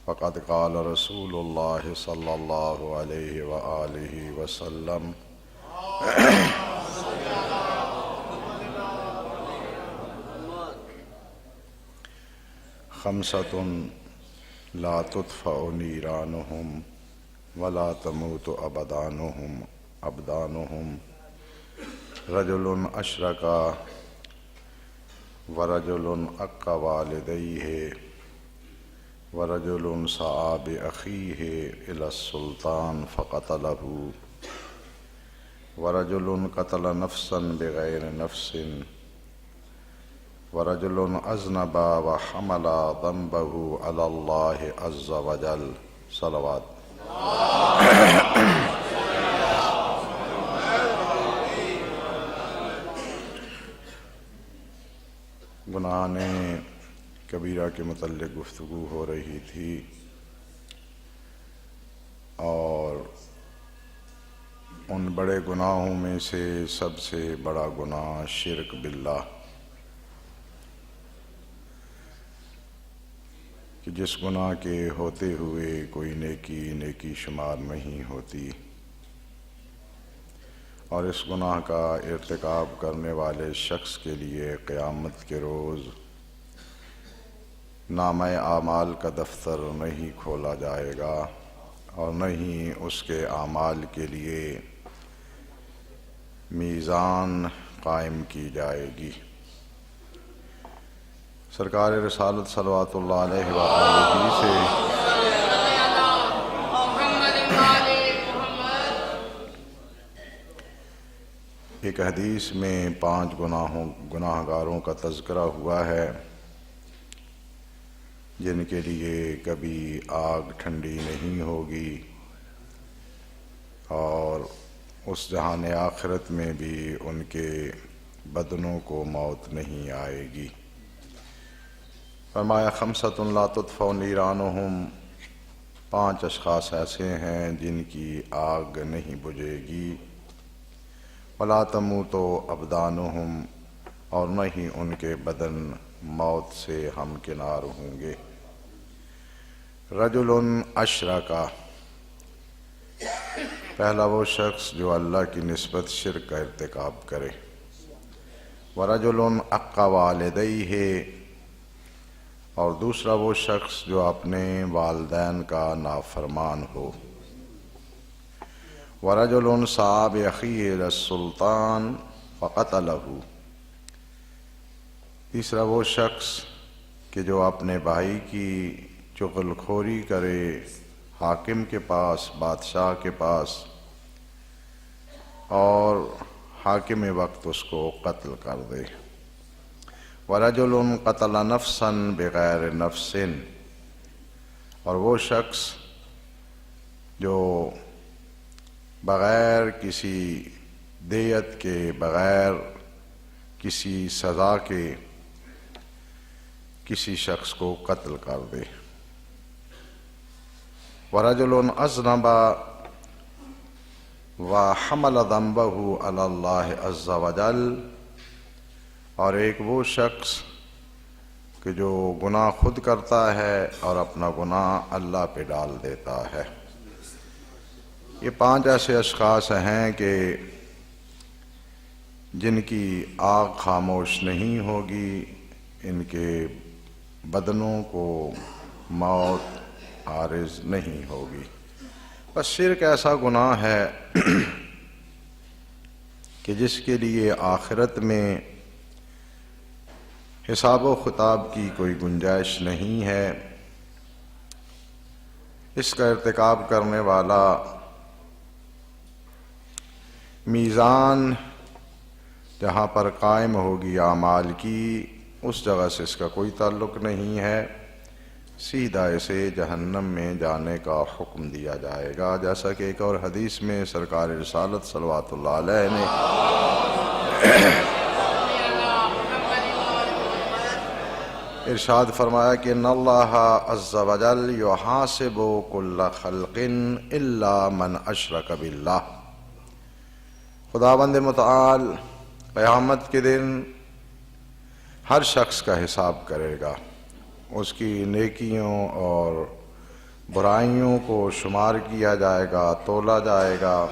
فقد قال رسول اللہ صلی اللہ علیہ وآلہ وسلم خمسۃ لا تطفأ نیرانہم ولا تموت ابدانہم رجل اشرک ورجل عق والدیہ ورجل سعى بأخیہ إلی السلطان فقتلہ ورجل قتل نفسا بغیر نفس ورجل اذنب وحمل ذنبه علی اللہ عز وجل صلوات۔ گناہ کبیرہ کے متعلق گفتگو ہو رہی تھی، اور ان بڑے گناہوں میں سے سب سے بڑا گناہ شرک باللہ، کہ جس گناہ کے ہوتے ہوئے کوئی نیکی شمار نہیں ہوتی، اور اس گناہ کا ارتکاب کرنے والے شخص کے لیے قیامت کے روز نامہ اعمال کا دفتر نہیں کھولا جائے گا، اور نہ ہی اس کے اعمال کے لیے میزان قائم کی جائے گی۔ سرکار رسالت صلوات اللہ علیہ وآلہ سے ایک حدیث میں 5 گناہ گاروں کا تذکرہ ہوا ہے جن کے لیے کبھی آگ ٹھنڈی نہیں ہوگی، اور اس جہان آخرت میں بھی ان کے بدنوں کو موت نہیں آئے گی۔ فرمایا خمسۃ لا تطفأ نیرانہم، 5 اشخاص ایسے ہیں جن کی آگ نہیں بجھے گی، ولا تموت ابدانہم، اور نہ ہی ان کے بدن موت سے ہمکنار ہوں گے۔ رجل اشرک، پہلا وہ شخص جو اللہ کی نسبت شرک کا ارتکاب کرے، ورجل عق والدیہ، اور دوسرا وہ شخص جو اپنے والدین کا نافرمان ہو، ورجل سعى بأخیہ إلی السلطان فقتلہ، تیسرا وہ شخص کہ جو اپنے بھائی کی چغل خوری کرے حاکم کے پاس، بادشاہ کے پاس، اور حاکم وقت اس کو قتل کر دے۔ ورجل قتل نفسا بغیر نفس، اور وہ شخص جو بغیر کسی دیت کے، بغیر کسی سزا کے کسی شخص کو قتل کر دے۔ ورجل اذنب وحمل ذنبه علی اللہ عز وجل، اور ایک وہ شخص کہ جو گناہ خود کرتا ہے اور اپنا گناہ اللہ پہ ڈال دیتا ہے۔ یہ 5 ایسے اشخاص ہیں کہ جن کی آگ خاموش نہیں ہوگی، ان کے بدنوں کو موت عارض نہیں ہوگی۔ بس شرک ایسا گناہ ہے کہ جس کے لیے آخرت میں حساب و خطاب کی کوئی گنجائش نہیں ہے۔ اس کا ارتکاب کرنے والا میزان جہاں پر قائم ہوگی اعمال کی، اس جگہ سے اس کا کوئی تعلق نہیں ہے، سیدھا اسے جہنم میں جانے کا حکم دیا جائے گا، جیسا کہ ایک اور حدیث میں سرکار رسالت صلوات اللہ علیہ نے ارشاد فرمایا کہ ان اللہ عز وجل یحاسب کل خلق الا من اشرک باللہ، خداوند متعال قیامت کے دن ہر شخص کا حساب کرے گا، اس کی نیکیوں اور برائیوں کو شمار کیا جائے گا، تولا جائے گا،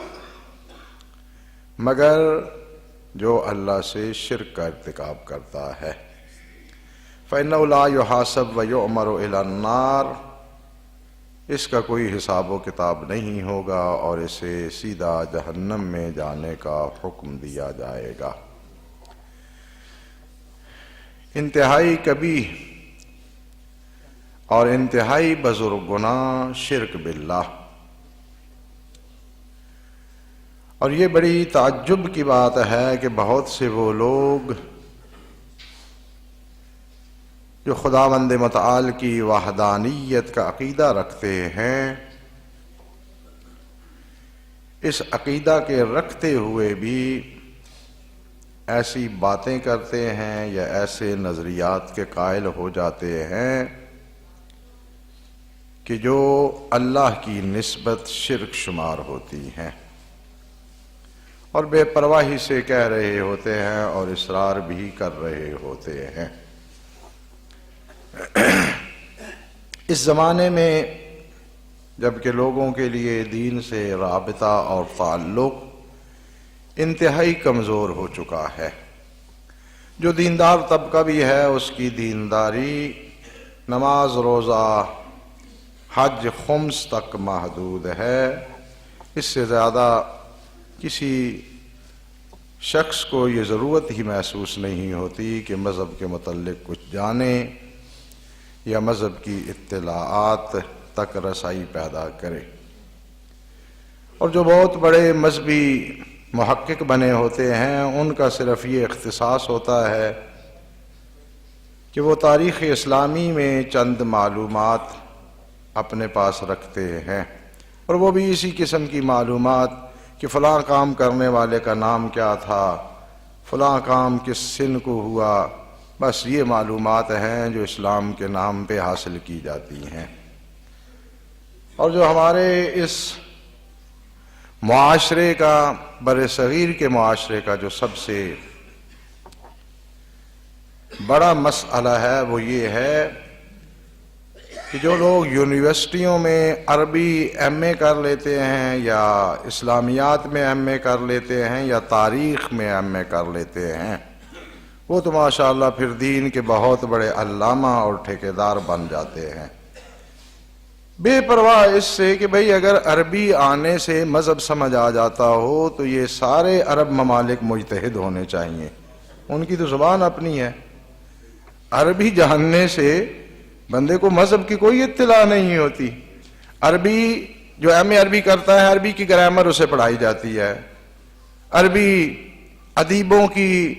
مگر جو اللہ سے شرک کا ارتکاب کرتا ہے۔ فَإِنَّهُ لَا يُحَاسَبُ وَيُؤْمَرُ إِلَى النَّارِ، اس کا کوئی حساب و کتاب نہیں ہوگا اور اسے سیدھا جہنم میں جانے کا حکم دیا جائے گا۔ انتہائی کبیح اور انتہائی بزرگ گناہ شرک باللہ، اور یہ بڑی تعجب کی بات ہے کہ بہت سے وہ لوگ جو خداوند متعال کی وحدانیت کا عقیدہ رکھتے ہیں، اس عقیدہ کے رکھتے ہوئے بھی ایسی باتیں کرتے ہیں یا ایسے نظریات کے قائل ہو جاتے ہیں کہ جو اللہ کی نسبت شرک شمار ہوتی ہیں، اور بے پرواہی سے کہہ رہے ہوتے ہیں اور اصرار بھی کر رہے ہوتے ہیں۔ اس زمانے میں جب کہ لوگوں کے لیے دین سے رابطہ اور تعلق انتہائی کمزور ہو چکا ہے، جو دیندار طبقہ بھی ہے اس کی دینداری نماز، روزہ، حج، خمس تک محدود ہے، اس سے زیادہ کسی شخص کو یہ ضرورت ہی محسوس نہیں ہوتی کہ مذہب کے متعلق کچھ جانے یا مذہب کی اطلاعات تک رسائی پیدا کرے۔ اور جو بہت بڑے مذہبی محقق بنے ہوتے ہیں ان کا صرف یہ اختصاص ہوتا ہے کہ وہ تاریخ اسلامی میں چند معلومات اپنے پاس رکھتے ہیں، اور وہ بھی اسی قسم کی معلومات کہ فلاں کام کرنے والے کا نام کیا تھا، فلاں کام کس سن کو ہوا، بس یہ معلومات ہیں جو اسلام کے نام پہ حاصل کی جاتی ہیں۔ اور جو ہمارے اس معاشرے کا، بر صغیر کے معاشرے کا جو سب سے بڑا مسئلہ ہے وہ یہ ہے کہ جو لوگ یونیورسٹیوں میں عربی ایم اے کر لیتے ہیں یا اسلامیات میں ایم اے کر لیتے ہیں یا تاریخ میں ایم اے کر لیتے ہیں، وہ تو ماشاءاللہ پھر دین کے بہت بڑے علامہ اور ٹھیکیدار بن جاتے ہیں، بے پرواہ اس سے کہ بھئی اگر عربی آنے سے مذہب سمجھ آ جاتا ہو تو یہ سارے عرب ممالک مجتہد ہونے چاہیے، ان کی تو زبان اپنی ہے۔ عربی جاننے سے بندے کو مذہب کی کوئی اطلاع نہیں ہوتی۔ عربی جو ایم اے عربی کرتا ہے، عربی کی گرامر اسے پڑھائی جاتی ہے، عربی ادیبوں کی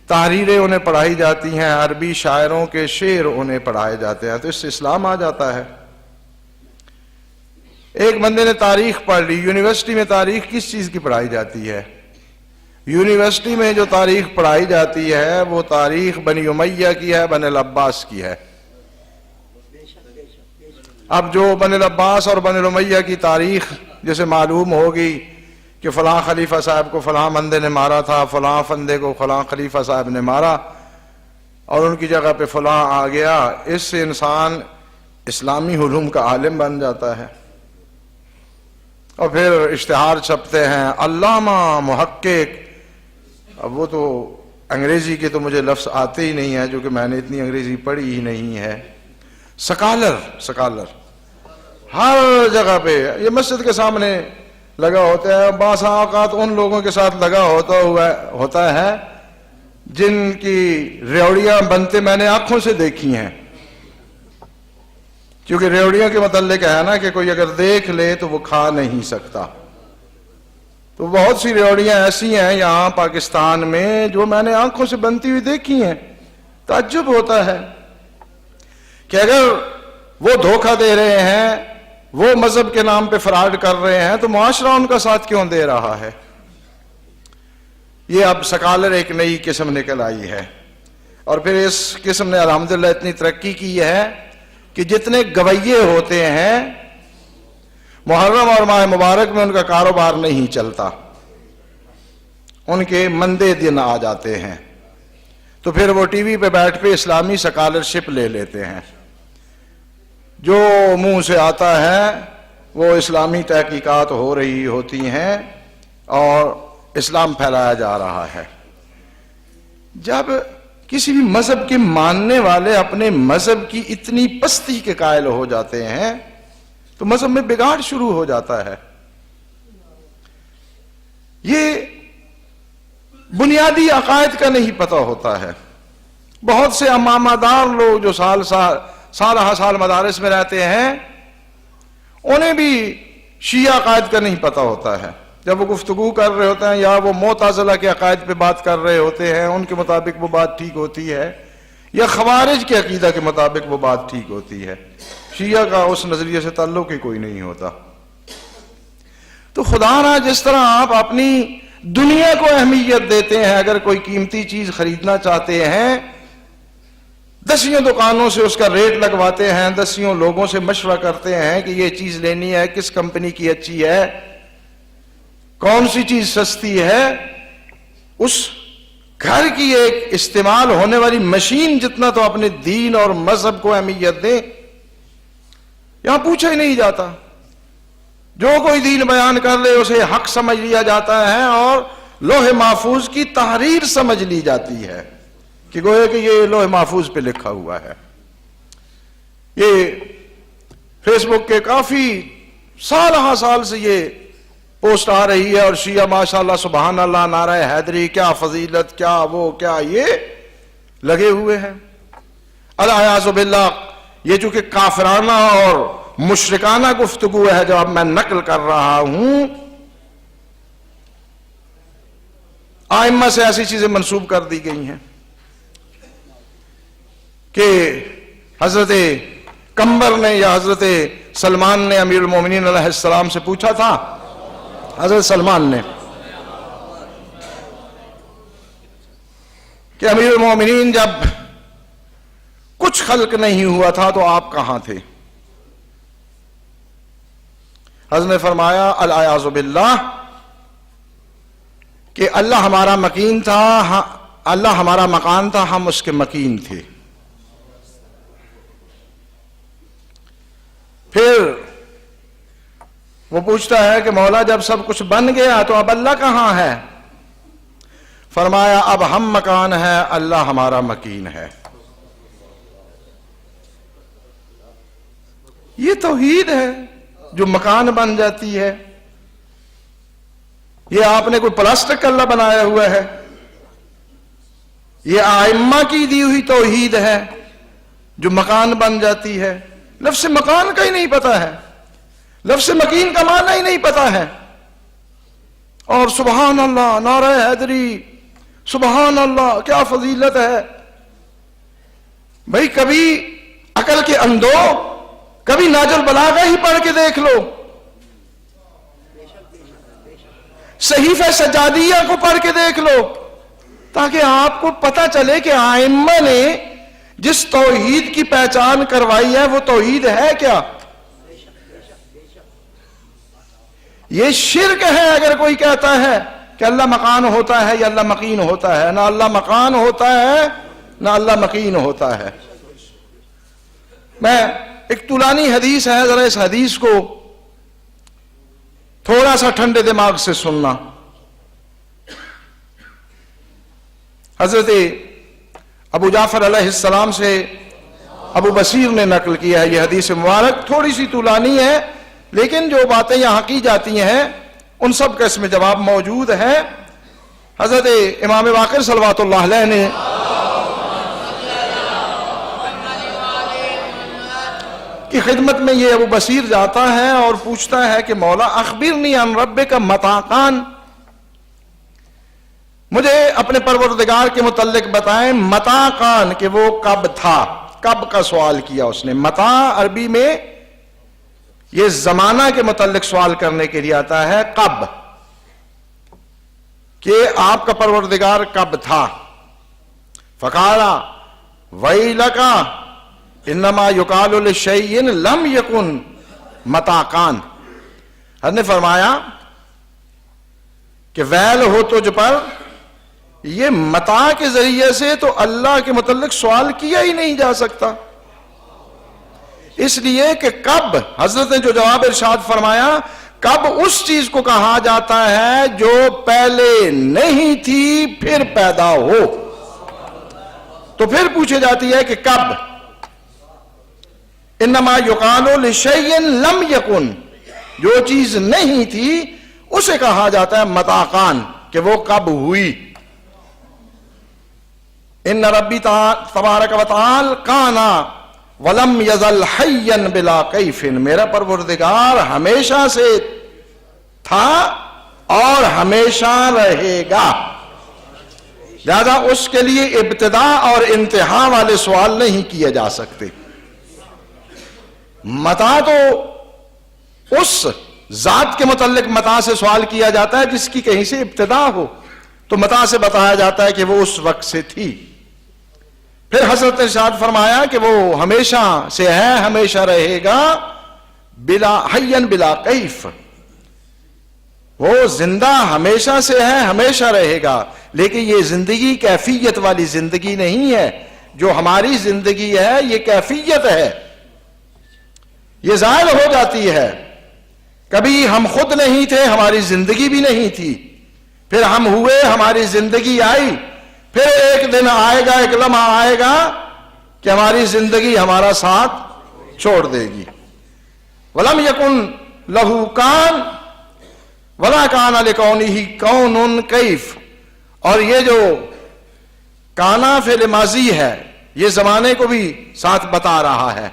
تحریریں انہیں پڑھائی جاتی ہیں، عربی شاعروں کے شعر انہیں پڑھائے جاتے ہیں، تو اس سے اسلام آ جاتا ہے۔ ایک بندے نے تاریخ پڑھ لی، یونیورسٹی میں تاریخ کس چیز کی پڑھائی جاتی ہے؟ یونیورسٹی میں جو تاریخ پڑھائی جاتی ہے وہ تاریخ بنی امیہ کی ہے، بنی العباس کی ہے۔ اب جو بنی العباس اور بنی امیہ کی تاریخ جیسے معلوم ہوگی کہ فلاں خلیفہ صاحب کو فلاں بندے نے مارا تھا، فلاں بندے کو فلاں خلیفہ صاحب نے مارا اور ان کی جگہ پہ فلاں آ گیا، اس سے انسان اسلامی علوم کا عالم بن جاتا ہے۔ اور پھر اشتہار چھپتے ہیں علامہ، محقق، اب وہ تو انگریزی کے تو مجھے لفظ آتے ہی نہیں ہے، جو کہ میں نے اتنی انگریزی پڑھی ہی نہیں ہے۔ سکالر ہر جگہ پہ، یہ مسجد کے سامنے لگا ہوتا ہے، بعض اوقات ان لوگوں کے ساتھ لگا ہوتا ہے جن کی ریوڑیاں بنتے میں نے آنکھوں سے دیکھی ہیں، کیونکہ ریوڑیوں کے متعلق ہے نا کہ کوئی اگر دیکھ لے تو وہ کھا نہیں سکتا، تو بہت سی ریوڑیاں ایسی ہیں یہاں پاکستان میں جو میں نے آنکھوں سے بنتی ہوئی دیکھی ہیں۔ تعجب ہوتا ہے کہ اگر وہ دھوکہ دے رہے ہیں، وہ مذہب کے نام پہ فراڈ کر رہے ہیں، تو معاشرہ ان کا ساتھ کیوں دے رہا ہے؟ یہ اب سکالر ایک نئی قسم نکل آئی ہے، اور پھر اس قسم نے الحمدللہ اتنی ترقی کی ہے کہ جتنے گویے ہوتے ہیں محرم اور ماہ مبارک میں ان کا کاروبار نہیں چلتا، ان کے مندے دن آ جاتے ہیں، تو پھر وہ ٹی وی پہ بیٹھ پہ اسلامی سکالرشپ لے لیتے ہیں۔ جو منہ سے آتا ہے وہ اسلامی تحقیقات ہو رہی ہوتی ہیں اور اسلام پھیلایا جا رہا ہے۔ جب کسی بھی مذہب کے ماننے والے اپنے مذہب کی اتنی پستی کے قائل ہو جاتے ہیں تو مذہب میں بگاڑ شروع ہو جاتا ہے۔ یہ بنیادی عقائد کا نہیں پتہ ہوتا ہے۔ بہت سے امامہ دار لوگ جو سالہ سال مدارس میں رہتے ہیں انہیں بھی شیعہ عقائد کا نہیں پتہ ہوتا ہے۔ جب وہ گفتگو کر رہے ہوتے ہیں یا وہ معتزلہ کے عقائد پہ بات کر رہے ہوتے ہیں ان کے مطابق وہ بات ٹھیک ہوتی ہے، یا خوارج کے عقیدہ کے مطابق وہ بات ٹھیک ہوتی ہے، شیعہ کا اس نظریے سے تعلق ہی کوئی نہیں ہوتا۔ تو خدا را جس طرح آپ اپنی دنیا کو اہمیت دیتے ہیں، اگر کوئی قیمتی چیز خریدنا چاہتے ہیں 10 دکانوں سے اس کا ریٹ لگواتے ہیں، 10 لوگوں سے مشورہ کرتے ہیں کہ یہ چیز لینی ہے، کس کمپنی کی اچھی ہے، کون سی چیز سستی ہے، اس گھر کی ایک استعمال ہونے والی مشین جتنا تو اپنے دین اور مذہب کو اہمیت دیں، یہاں پوچھا ہی نہیں جاتا۔ جو کوئی دین بیان کر لے اسے حق سمجھ لیا جاتا ہے اور لوح محفوظ کی تحریر سمجھ لی جاتی ہے کہ گویا کہ یہ لوح محفوظ پہ لکھا ہوا ہے۔ یہ فیس بک کے کافی سال سے یہ پوسٹ آ رہی ہے اور شیعہ ماشاءاللہ سبحان اللہ نعرہ حیدری کیا فضیلت کیا وہ کیا یہ لگے ہوئے ہیں۔ الیاذ باللہ یہ چونکہ کافرانہ اور مشرکانہ گفتگو ہے جو اب میں نقل کر رہا ہوں، ائمہ سے ایسی چیزیں منسوب کر دی گئی ہیں کہ حضرت کمبر نے یا حضرت سلمان نے امیر المومنین علیہ السلام سے پوچھا تھا، حضرت سلمان نے، کہ امیر المومنین جب کچھ خلق نہیں ہوا تھا تو آپ کہاں تھے؟ حضرت نے فرمایا الیاذ باللہ کہ اللہ ہمارا مکین تھا، اللہ ہمارا مکان تھا، ہم اس کے مکین تھے۔ پھر وہ پوچھتا ہے کہ مولا جب سب کچھ بن گیا تو اب اللہ کہاں ہے؟ فرمایا اب ہم مکان ہے، اللہ ہمارا مکین ہے۔ یہ توحید ہے جو مکان بن جاتی ہے۔ یہ آپ نے کوئی پلاسٹک کا اللہ بنایا ہوا ہے؟ یہ ائمہ کی دی ہوئی توحید ہے جو مکان بن جاتی ہے۔ لفظ مکان کا ہی نہیں پتا ہے، لفظ مکین کا معنی ہی نہیں پتا ہے، اور سبحان اللہ نعرہ حیدری سبحان اللہ کیا فضیلت ہے۔ بھئی کبھی عقل کے اندھو کبھی ناج البلاغہ ہی پڑھ کے دیکھ لو، صحیفہ سجادیہ کو پڑھ کے دیکھ لو، تاکہ آپ کو پتہ چلے کہ ائمہ نے جس توحید کی پہچان کروائی ہے وہ توحید ہے کیا۔ یہ شرک ہے اگر کوئی کہتا ہے کہ اللہ مکان ہوتا ہے یا اللہ مکین ہوتا ہے، نہ اللہ مکان ہوتا ہے نہ اللہ مکین ہوتا ہے۔ میں ایک طولانی حدیث ہے، ذرا اس حدیث کو تھوڑا سا ٹھنڈے دماغ سے سننا۔ حضرت ابو جعفر علیہ السلام سے ابو بصیر نے نقل کیا ہے یہ حدیث مبارک، تھوڑی سی طولانی ہے لیکن جو باتیں یہاں کی جاتی ہیں ان سب کا اس میں جواب موجود ہے۔ حضرت امام باقر صلوات اللہ علیہ نے کی خدمت میں یہ ابو بصیر جاتا ہے اور پوچھتا ہے کہ مولا اخبرنی عن ربک متی کان، مجھے اپنے پروردگار کے متعلق بتائیں متی کان کہ وہ کب تھا، کب کا سوال کیا اس نے۔ متی عربی میں یہ زمانہ کے متعلق سوال کرنے کے لیے آتا ہے، کب، کہ آپ کا پروردگار کب تھا۔ فقال ویلک انما یقال لشیء لم یکن متی کان، حضرت نے فرمایا کہ ویل ہو تجھ پر، یہ متا کے ذریعے سے تو اللہ کے متعلق سوال کیا ہی نہیں جا سکتا، اس لیے کہ کب، حضرت نے جو جواب ارشاد فرمایا، کب اس چیز کو کہا جاتا ہے جو پہلے نہیں تھی پھر پیدا ہو. تو پھر پوچھے جاتی ہے کہ کب. انما یقال لشیء لم یکن، جو چیز نہیں تھی اسے کہا جاتا ہے متى کان، کہ وہ کب ہوئی. ان ربی تبارک و تعالی کانا ولم یزل حیا بلا کیف، میرا پروردگار ہمیشہ سے تھا اور ہمیشہ رہے گا. لہذا اس کے لیے ابتدا اور انتہا والے سوال نہیں کیے جا سکتے. متا تو اس ذات کے متعلق متا سے سوال کیا جاتا ہے جس کی کہیں سے ابتدا ہو، تو متا سے بتایا جاتا ہے کہ وہ اس وقت سے تھی. پھر حضرت نے ارشاد فرمایا کہ وہ ہمیشہ سے ہے، ہمیشہ رہے گا، بلا حیا بلا کیف، وہ زندہ ہمیشہ سے ہے، ہمیشہ رہے گا. لیکن یہ زندگی کیفیت والی زندگی نہیں ہے. جو ہماری زندگی ہے یہ کیفیت ہے، یہ زائل ہو جاتی ہے. کبھی ہم خود نہیں تھے، ہماری زندگی بھی نہیں تھی، پھر ہم ہوئے، ہماری زندگی آئی، پھر ایک دن آئے گا، ایک لمحہ آئے گا کہ ہماری زندگی ہمارا ساتھ چھوڑ دے گی. وَلَمْ يَكُنْ لَهُ كَانَ وَلَا كَانَ لِكَوْنِهِ كَوْنٌ كَيْفٌ. اور یہ جو کانا فعل ماضی ہے یہ زمانے کو بھی ساتھ بتا رہا ہے،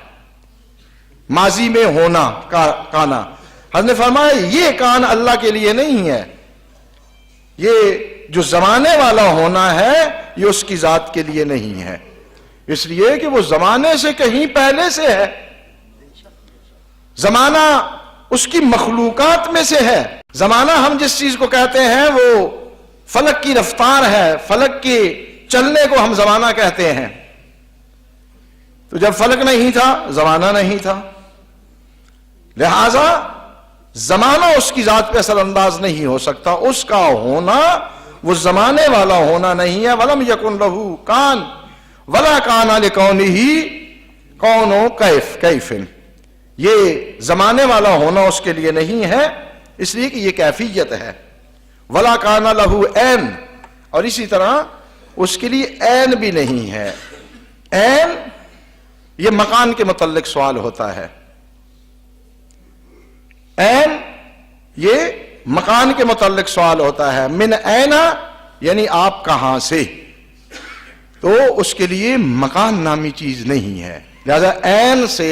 ماضی میں ہونا کانا. حضرت نے فرمایا یہ کان اللہ کے لیے نہیں ہے، یہ جو زمانے والا ہونا ہے یہ اس کی ذات کے لیے نہیں ہے، اس لیے کہ وہ زمانے سے کہیں پہلے سے ہے. زمانہ اس کی مخلوقات میں سے ہے. زمانہ ہم جس چیز کو کہتے ہیں وہ فلک کی رفتار ہے، فلک کے چلنے کو ہم زمانہ کہتے ہیں. تو جب فلک نہیں تھا زمانہ نہیں تھا، لہذا زمانہ اس کی ذات پہ اثر انداز نہیں ہو سکتا. اس کا ہونا وہ زمانے والا ہونا نہیں ہے. وَلَمْ يَكُنْ لَهُ كَانَ وَلَا كَانَ لِكَوْنِهِ كَوْنٌ كَيْفٌ. یہ زمانے والا ہونا اس کے لیے نہیں ہے، اس لیے کہ یہ کیفیت ہے. وَلَا كَانَ لَهُ عین، اور اسی طرح اس کے لیے عین بھی نہیں ہے. عین یہ مکان کے متعلق سوال ہوتا ہے. عین یہ مکان کے متعلق سوال ہوتا ہے. من عین یعنی آپ کہاں سے، تو اس کے لیے مکان نامی چیز نہیں ہے. لہذا عین سے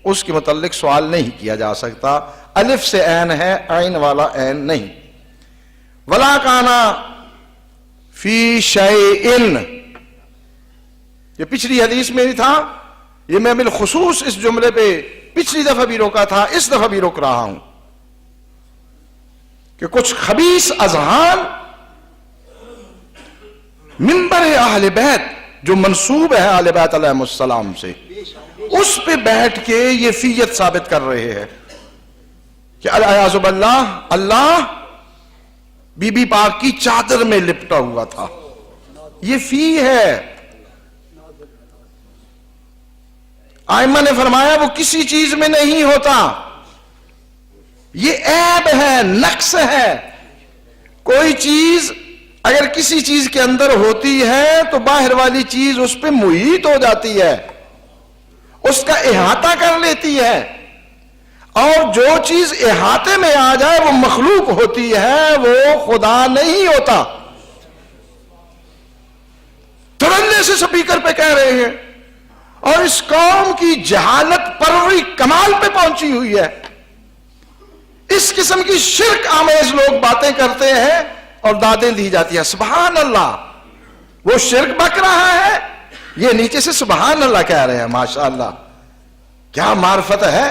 اس کے متعلق سوال نہیں کیا جا سکتا. الف سے عین ہے، عین والا عین نہیں. ولا کانا فی شیئن، یہ پچھلی حدیث میں بھی تھا، یہ میں بالخصوص اس جملے پہ پچھلی دفعہ بھی روکا تھا، اس دفعہ بھی روک رہا ہوں کہ کچھ خبیث اذہان منبر اہل بیت جو منسوب ہے اہل بیت علیہ السلام سے، اس پہ بیٹھ کے یہ فیت ثابت کر رہے ہیں کہ الیاذ باللہ اللہ بی بی پاک کی چادر میں لپٹا ہوا تھا. یہ فی ہے. ائمہ نے فرمایا وہ کسی چیز میں نہیں ہوتا، یہ عیب ہے، نقص ہے. کوئی چیز اگر کسی چیز کے اندر ہوتی ہے تو باہر والی چیز اس پہ محیط ہو جاتی ہے، اس کا احاطہ کر لیتی ہے. اور جو چیز احاطے میں آ جائے وہ مخلوق ہوتی ہے، وہ خدا نہیں ہوتا. ترننے سے سپیکر پہ کہہ رہے ہیں، اور اس قوم کی جہالت پروری کمال پہ پہنچی ہوئی ہے. اس قسم کی شرک آمیز لوگ باتیں کرتے ہیں اور دادیں دی جاتی ہیں. سبحان اللہ، وہ شرک بک رہا ہے، یہ نیچے سے سبحان اللہ کہہ رہے ہیں. ماشاءاللہ کیا معرفت ہے.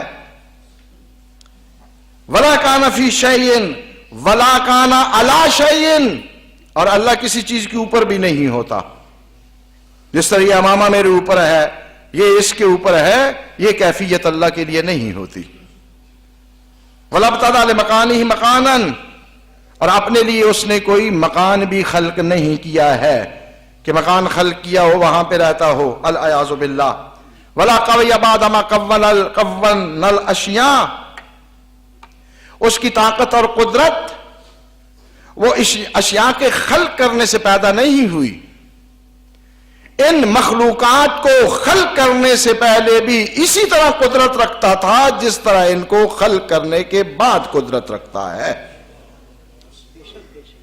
ولا کان فی شیئن ولا کان علی شیئن، اور اللہ کسی چیز کے اوپر بھی نہیں ہوتا. جس طرح یہ امامہ میرے اوپر ہے، یہ اس کے اوپر ہے، یہ کیفیت اللہ کے لیے نہیں ہوتی. وَلَا ابْتَدَى لِمَكَانِهِ مَكَانًا، اور اپنے لیے اس نے کوئی مکان بھی خلق نہیں کیا ہے کہ مکان خلق کیا ہو وہاں پہ رہتا ہو. العیاذ باللہ. ولا قوی بعد ما کون الاشیاء، اس کی طاقت اور قدرت وہ اشیاء کے خلق کرنے سے پیدا نہیں ہوئی، ان مخلوقات کو خلق کرنے سے پہلے بھی اسی طرح قدرت رکھتا تھا جس طرح ان کو خلق کرنے کے بعد قدرت رکھتا ہے۔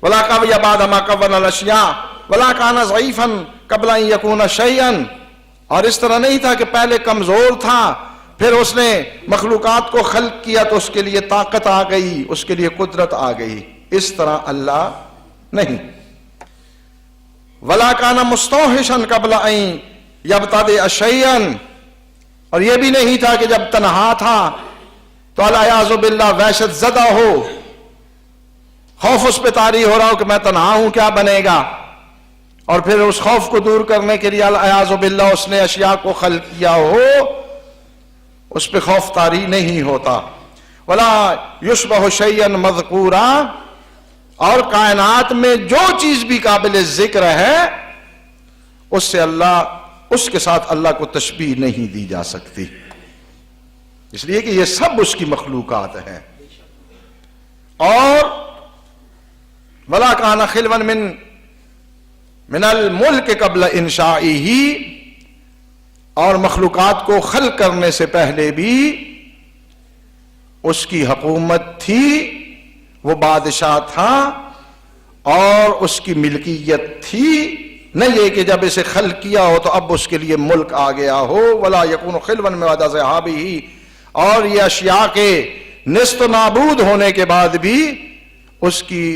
ولا قوی بعد ما کون الاشیاء ولا کان ضعیفا قبل ان یکون شیئا، اور اس طرح نہیں تھا کہ پہلے کمزور تھا پھر اس نے مخلوقات کو خلق کیا تو اس کے لیے طاقت آ گئی، اس کے لیے قدرت آ گئی، اس طرح اللہ نہیں۔ ولا کان مستوحشا قبل ان یبتدئ شیئا، اور یہ بھی نہیں تھا کہ جب تنہا تھا تو الیاذ باللہ وحشت زدہ ہو، خوف اس پہ طاری ہو رہا ہو کہ میں تنہا ہوں کیا بنے گا، اور پھر اس خوف کو دور کرنے کے لیے الیاذ باللہ اس نے اشیاء کو خلق کیا ہو، اس پہ خوف طاری نہیں ہوتا۔ ولا یشبہ شیئا مذکورا، اور کائنات میں جو چیز بھی قابل ذکر ہے اس سے اللہ، اس کے ساتھ اللہ کو تشبیہ نہیں دی جا سکتی، اس لیے کہ یہ سب اس کی مخلوقات ہیں۔ اور ولا کان خلوا من الملک قبل انشائہ، اور مخلوقات کو خلق کرنے سے پہلے بھی اس کی حکومت تھی، وہ بادشاہ تھا اور اس کی ملکیت تھی، نہ یہ کہ جب اسے خلق کیا ہو تو اب اس کے لیے ملک آ گیا ہو۔ ولا یکون خلوا من بعد ذهابہ، اور یہ اشیاء کے نیست و نابود ہونے کے بعد بھی اس کی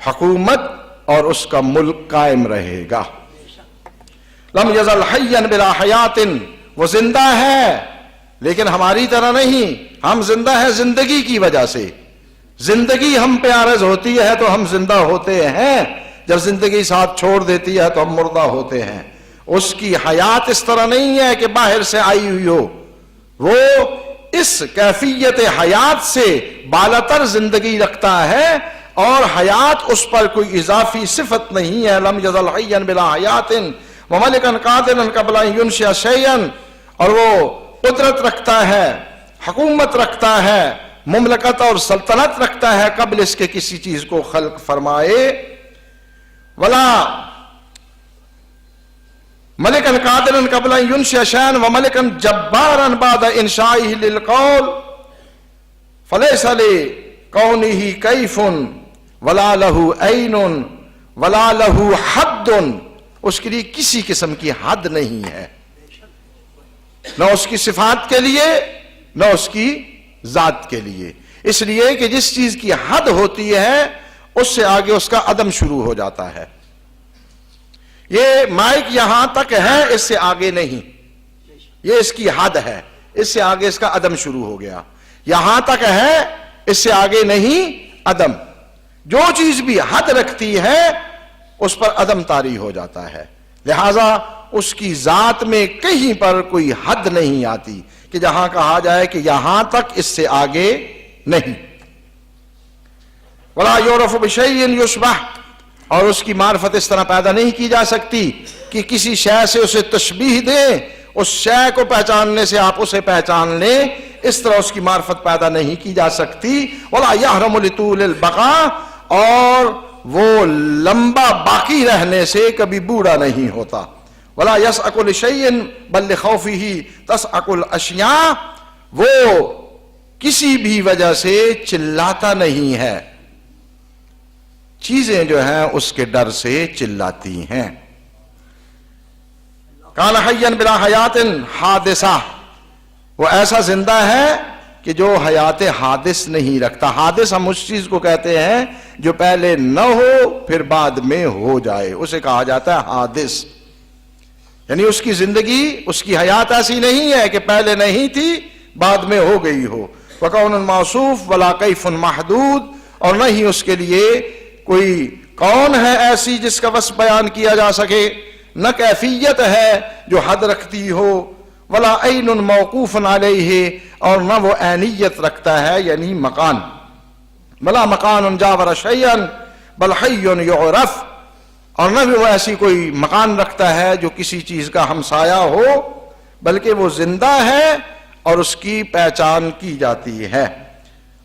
حکومت اور اس کا ملک قائم رہے گا۔ لم یزل حیا بلا حیات، وہ زندہ ہے لیکن ہماری طرح نہیں، ہم زندہ ہیں زندگی کی وجہ سے، زندگی ہم پہ عارض ہوتی ہے تو ہم زندہ ہوتے ہیں، جب زندگی ساتھ چھوڑ دیتی ہے تو ہم مردہ ہوتے ہیں۔ اس کی حیات اس طرح نہیں ہے کہ باہر سے آئی ہوئی ہو، وہ اس کیفیت حیات سے بالاتر زندگی رکھتا ہے، اور حیات اس پر کوئی اضافی صفت نہیں ہے۔ لم یزل حیا بلا حیات وملکا قادرا قبل ان ینشئ شیئا، اور وہ قدرت رکھتا ہے، حکومت رکھتا ہے، مملکت اور سلطنت رکھتا ہے قبل اس کے کسی چیز کو خلق فرمائے۔ ولا ملکا قادرا قبل ان ینشئ شیئا وملکا جبارا بعد انشائہ للقول فلیس لکونہ کیف ولا لہ عین ولا لہ حد، اس کے لیے کسی قسم کی حد نہیں ہے، نہ اس کی صفات کے لیے نہ اس کی ذات کے لیے، اس لیے کہ جس چیز کی حد ہوتی ہے اس سے آگے اس کا عدم شروع ہو جاتا ہے۔ یہ مائک یہاں تک ہے، اس سے آگے نہیں، یہ اس کی حد ہے، اس سے آگے اس کا عدم شروع ہو گیا، یہاں تک ہے، اس سے آگے نہیں، عدم۔ جو چیز بھی حد رکھتی ہے اس پر عدم طاری ہو جاتا ہے، لہذا اس کی ذات میں کہیں پر کوئی حد نہیں آتی کہ جہاں کہا جائے کہ یہاں تک، اس سے آگے نہیں۔ ولا یعرف بشیء یشبہ، اور اس کی معرفت اس طرح پیدا نہیں کی جا سکتی کہ کسی شے سے اسے تشبیہ دیں، اس شے کو پہچاننے سے آپ اسے پہچان لیں، اس طرح اس کی معرفت پیدا نہیں کی جا سکتی۔ ولا یحرم لطول البقاء، اور وہ لمبا باقی رہنے سے کبھی بوڑھا نہیں ہوتا۔ ولا یصعق لشیء بل لخوفہ تصعق الاشیاء، وہ کسی بھی وجہ سے چلاتا نہیں ہے، چیزیں جو ہیں اس کے ڈر سے چلاتی ہیں۔ کان حیا بلا حیات حادثہ، وہ ایسا زندہ ہے کہ جو حیات حادث نہیں رکھتا۔ حادث ہم اس چیز کو کہتے ہیں جو پہلے نہ ہو پھر بعد میں ہو جائے، اسے کہا جاتا ہے حادث، یعنی اس کی زندگی، اس کی حیات ایسی نہیں ہے کہ پہلے نہیں تھی بعد میں ہو گئی ہو۔ وَكَوْنٌ مَوْصُوف وَلَا كَيْفٌ مَحْدُود، اور نہ ہی اس کے لیے کوئی کون ہے ایسی جس کا وصف بیان کیا جا سکے، نہ کیفیت ہے جو حد رکھتی ہو، ولا عین موقوف علیہ، اور نہ وہ عینیت رکھتا ہے یعنی مکان، ولا مکان جاور شیئا بل حی یعرف، اور نہ بھی وہ ایسی کوئی مکان رکھتا ہے جو کسی چیز کا ہمسایہ ہو، بلکہ وہ زندہ ہے اور اس کی پہچان کی جاتی ہے.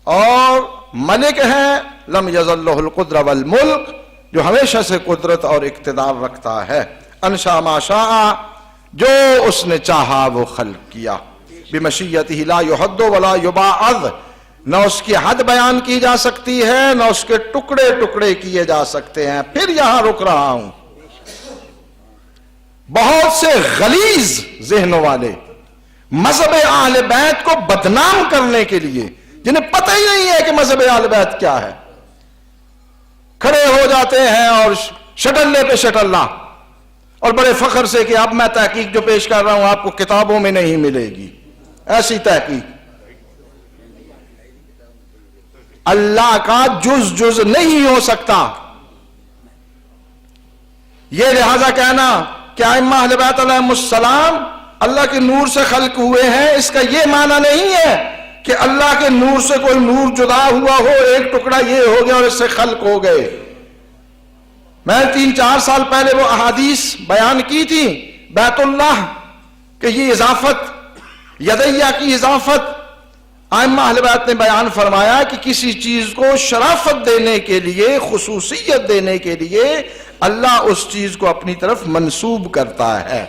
اور ملک ہے لم یزل لہ القدرۃ والملک، جو ہمیشہ سے قدرت اور اقتدار رکھتا ہے. انشا ما شاء، جو اس نے چاہا وہ خلق کیا. بمشیتہ لا یحد ولا یباعد، نہ اس کی حد بیان کی جا سکتی ہے نہ اس کے ٹکڑے ٹکڑے کیے جا سکتے ہیں. پھر یہاں رک رہا ہوں. بہت سے غلیظ ذہنوں والے مذہب اہل بیت کو بدنام کرنے کے لیے، جنہیں پتہ ہی نہیں ہے کہ مذہب اہل بیت کیا ہے، کھڑے ہو جاتے ہیں اور شٹلے پہ شٹلہ، اور بڑے فخر سے کہ اب میں تحقیق جو پیش کر رہا ہوں آپ کو کتابوں میں نہیں ملے گی. ایسی تحقیق اللہ کا جز نہیں ہو سکتا. یہ لہذا کہنا کہ ائمہ اہل بیت علیہم السلام اللہ کے نور سے خلق ہوئے ہیں، اس کا یہ معنی نہیں ہے کہ اللہ کے نور سے کوئی نور جدا ہوا ہو، ایک ٹکڑا یہ ہو گیا اور اس سے خلق ہو گئے. میں 3-4 سال پہلے وہ احادیث بیان کی تھی بیت اللہ کہ یہ اضافت، یدیہ کی اضافت، ائمہ اہل بیت نے بیان فرمایا کہ کسی چیز کو شرافت دینے کے لیے، خصوصیت دینے کے لیے اللہ اس چیز کو اپنی طرف منسوب کرتا ہے.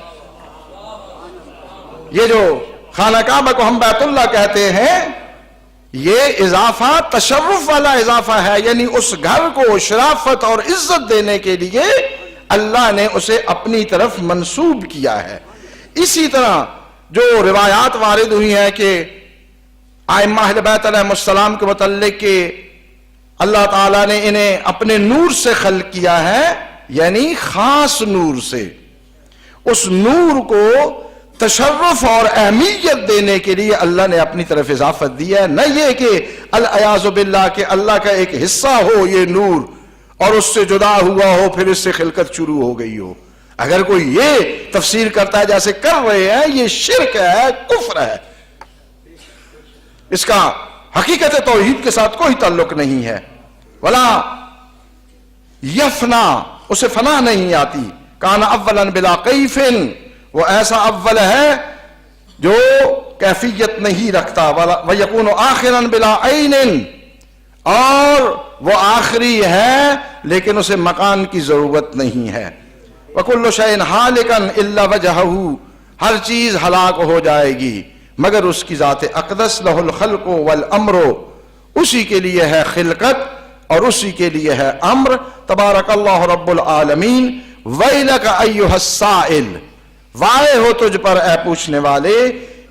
یہ جو خانہ کعبہ کو ہم بیت اللہ کہتے ہیں، یہ اضافہ تشرف والا اضافہ ہے، یعنی اس گھر کو شرافت اور عزت دینے کے لیے اللہ نے اسے اپنی طرف منسوب کیا ہے. اسی طرح جو روایات وارد ہوئی ہیں کہ ائمہ اہل بیت علیہ السلام کے متعلق کہ اللہ تعالیٰ نے انہیں اپنے نور سے خلق کیا ہے، یعنی خاص نور سے، اس نور کو تشرف اور اہمیت دینے کے لیے اللہ نے اپنی طرف اضافت دی ہے. نہ یہ کہ العیاذ باللہ کہ اللہ کا ایک حصہ ہو یہ نور اور اس سے جدا ہوا ہو پھر اس سے خلقت شروع ہو گئی ہو. اگر کوئی یہ تفسیر کرتا ہے جیسے کر رہے ہیں، یہ شرک ہے، کفر ہے. اس کا حقیقت توحید کے ساتھ کوئی تعلق نہیں ہے. ولا یفنا، اسے فنا نہیں آتی. کان اولا بلا کیف، وہ ایسا اول ہے جو کیفیت نہیں رکھتا. ویکون آخرا بلا عین، اور وہ آخری ہے لیکن اسے مکان کی ضرورت نہیں ہے. وکل شیء ہالک الا وجہہ، ہر چیز ہلاک ہو جائے گی مگر اس کی ذات اقدس. لہ الخلق والامر، اسی کے لیے ہے خلقت اور اسی کے لیے ہے امر. تبارک اللہ رب العالمین. ویلک ایھا السائل، وائے ہو تجھ پر اے پوچھنے والے.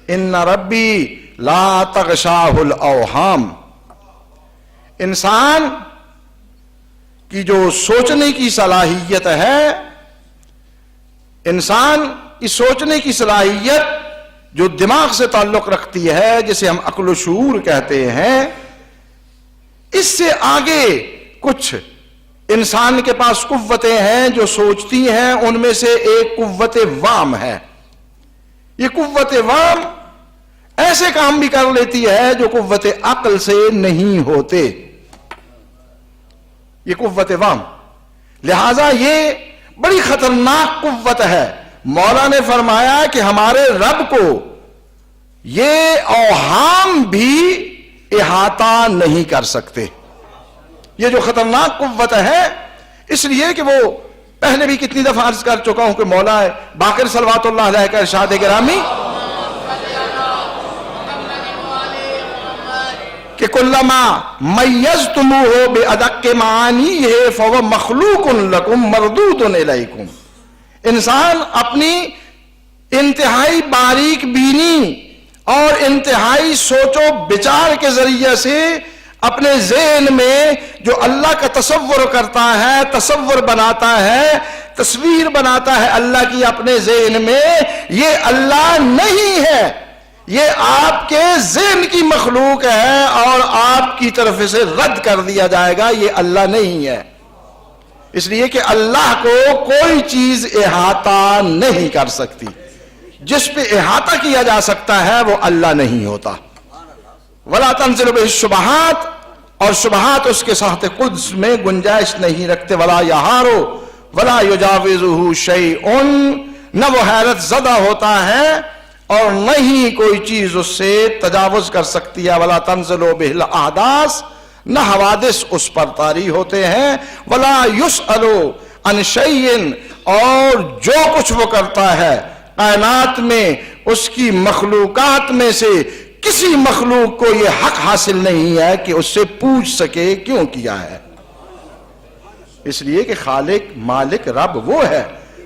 ان ربی لا تغشاہ الاوہام، انسان کی جو سوچنے کی صلاحیت ہے، انسان کی سوچنے کی صلاحیت جو دماغ سے تعلق رکھتی ہے، جسے ہم عقل و شعور کہتے ہیں، اس سے آگے کچھ انسان کے پاس قوتیں ہیں جو سوچتی ہیں. ان میں سے ایک قوت وام ہے. یہ قوت وام ایسے کام بھی کر لیتی ہے جو قوت عقل سے نہیں ہوتے. یہ قوت وام، لہذا یہ بڑی خطرناک قوت ہے. مولا نے فرمایا کہ ہمارے رب کو یہ اوہام بھی احاطہ نہیں کر سکتے. یہ جو خطرناک قوت ہے، اس لیے کہ وہ پہلے بھی کتنی دفعہ عرض کر چکا ہوں کہ مولا باقر صلوات اللہ علیہ کا ارشاد گرامی کہ کلما میزتموہ بادق معانیہ فہو مخلوق لکم مردود الیکم. انسان اپنی انتہائی باریک بینی اور انتہائی سوچ و بچار کے ذریعے سے اپنے ذہن میں جو اللہ کا تصور کرتا ہے، تصور بناتا ہے، تصویر بناتا ہے اللہ کی اپنے ذہن میں، یہ اللہ نہیں ہے، یہ آپ کے ذہن کی مخلوق ہے اور آپ کی طرف سے رد کر دیا جائے گا. یہ اللہ نہیں ہے. اس لیے کہ اللہ کو کوئی چیز احاطہ نہیں کر سکتی. جس پہ احاطہ کیا جا سکتا ہے وہ اللہ نہیں ہوتا. ولا تنزل به الشبہات، اور شبہات اس کے ساتھ قدس میں گنجائش نہیں رکھتے. ولا یہارو ولا یجاوزہ شیء، نہ وہ حیرت زدہ ہوتا ہے اور نہ ہی کوئی چیز اس سے تجاوز کر سکتی ہے. ولا تنزل بہ الاحداث، نہ حوادث اس پر طاری ہوتے ہیں. ولا یسأل عن شیء، اور جو کچھ وہ کرتا ہے کائنات میں اس کی مخلوقات میں سے کسی مخلوق کو یہ حق حاصل نہیں ہے کہ اس سے پوچھ سکے کیوں کیا ہے، اس لیے کہ خالق مالک رب وہ ہے.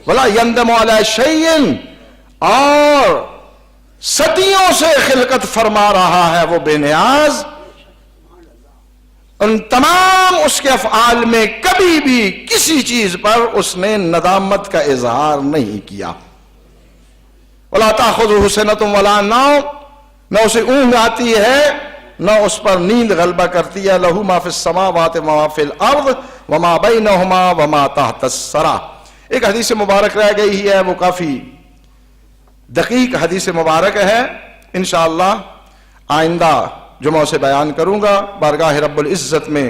ولا یندم علی شیء، اور صدیوں سے خلقت فرما رہا ہے وہ بے نیاز، ان تمام اس کے افعال میں کبھی بھی کسی چیز پر اس نے ندامت کا اظہار نہیں کیا. وَلَا تَأْخُذُهُ سِنَةٌ وَلَا نَوْمٌ، نہ اسے اونگ آتی ہے نہ اس پر نیند غلبہ کرتی ہے. لَهُ مَا فِي السَّمَاوَاتِ وَمَا فِي الْأَرْضِ وَمَا بَيْنَهُمَا وَمَا تَحْتَ الثَّرَى. ایک حدیث مبارک رہ گئی ہے، وہ کافی دقیق حدیث مبارک ہے، انشاءاللہ آئندہ جمعہ سے بیان کروں گا. بارگاہ رب العزت میں